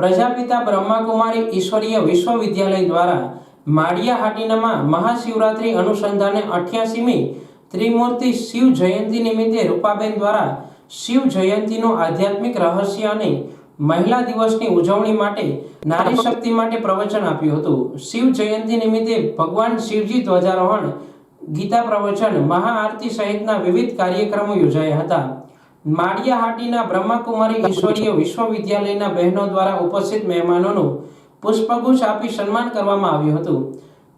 પ્રજાપિતા બ્રહ્માકુમારી ઈશ્વરીય વિશ્વવિદ્યાલય દ્વારા માળિયા હાટીનામાં મહાશિવરાત્રિ અનુસંધાને 88મી ત્રિમૂર્તિ શિવ જયંતિ નિમિત્તે રૂપાબેન દ્વારા શિવ જયંતિનું આધ્યાત્મિક રહસ્ય અને મહિલા દિવસની ઉજવણી માટે નારી શક્તિ માટે પ્રવચન આપ્યું હતું। શિવ જયંતિ નિમિત્તે ભગવાન શિવજી ધ્વજારોહણ, ગીતા પ્રવચન, મહાઆરતી સહિતના વિવિધ કાર્યક્રમો યોજાયા હતા। માળિયા હાટીના બ્રહ્માકુમારી ઈશ્વરીય વિશ્વવિદ્યાલયના બહેનો દ્વારા ઉપસ્થિત મહેમાનોનું પુષ્પગુચ્છ આપી સન્માન કરવામાં આવ્યું હતું।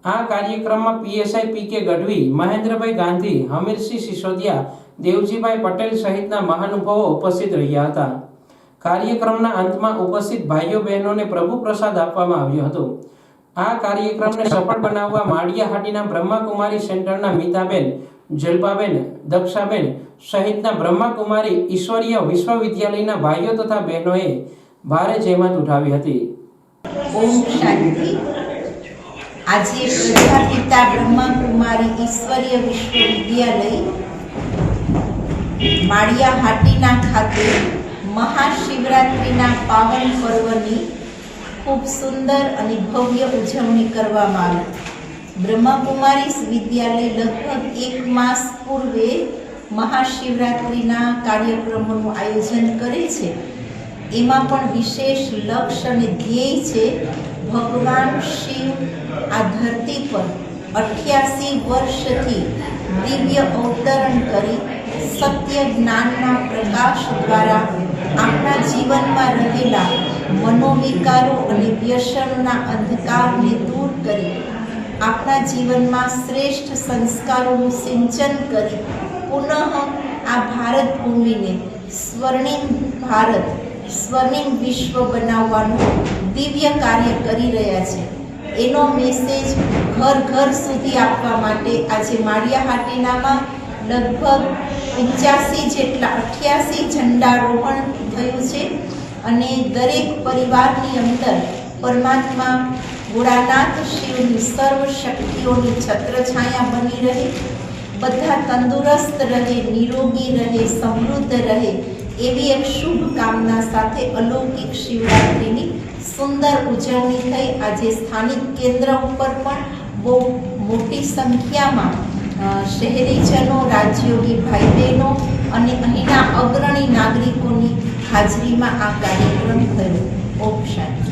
આ કાર્યક્રમમાં પીએસઆઈ પીકે ગઢવી, મહેન્દ્રભાઈ ગાંધી, હમીરસિંહ સિસોદિયા, દેવજીભાઈ પટેલ સહિતના મહાનુભાવો ઉપસ્થિત રહ્યા હતા। કાર્યક્રમના અંતમાં ઉપસ્થિત ભાઈઓ બહેનોને પ્રભુ પ્રસાદ આપવામાં આવ્યો હતો। આ કાર્યક્રમને સફળ બનાવવા માળિયા હાટીના બ્રહ્માકુમારી સેન્ટરના મીતાબેન, જલ્પાબેન, દક્ષાબેન સહિતના બ્રહ્માકુમારી ઈશ્વરીય વિશ્વવિદ્યાલયના ભાઈઓ તથા બહેનોએ ભારે જહેમત ઉઠાવી હતી। ઓમ શાંતિ। આજે પ્રજાપિતા બ્રહ્માકુમારી ઈશ્વરીય વિશ્વવિદ્યાલય માળિયા હાટીના ખાતે મહાશિવરાત્રિના પાવન પર્વની ખૂબ સુંદર અને ભવ્ય ઉજવણી કરવામાં આવી। બ્રહ્માકુમારી વિદ્યાલય લગભગ 1 માસ પૂર્વે મહાશિવરાત્રિના કાર્યક્રમોનું આયોજન કરે છે। એમાં પણ વિશેષ લક્ષ્ય અને ધ્યેય છે ભગવાન શિવ આ ધરતી પર 88 વર્ષથી દિવ્ય અવતરણ કરી સત્ય જ્ઞાનના પ્રકાશ દ્વારા આપણા જીવનમાં રહેલા મનોવિકારો અને વ્યસનોના અંધકારને દૂર કરી આપણા જીવનમાં શ્રેષ્ઠ સંસ્કારોનું સિંચન કરી પુનઃ આ ભારત ભૂમિને સ્વર્ણિમ ભારત, સ્વર્ણિમ વિશ્વ બનાવવાનું દિવ્ય કાર્ય કરી રહ્યા છે। એનો મેસેજ ઘર ઘર સુધી આપવા માટે આજે માળિયા હાટીનામાં લગભગ 85 જેટલા 88 ઝંડારોહણ થયું છે અને દરેક પરિવારની અંદર પરમાત્મા ભોળાનાથ શિવની સર્વ શક્તિઓની છત્રછાયા બની રહે, બધા તંદુરસ્ત રહે, નિરોગી રહે, સમૃદ્ધ રહે એવી એક શુભ કામના સાથે અલૌકિક શિવરાત્રિની સુંદર ઉજવણી થઈ। આજે સ્થાનિક કેન્દ્ર ઉપર પણ બહુ મોટી સંખ્યામાં શહેરીજનો, રાજયોગી ભાઈ બહેનો અને અહીંના અગ્રણી નાગરિકોની હાજરીમાં આ કાર્યક્રમ થયો। ઓમ શાંતિ।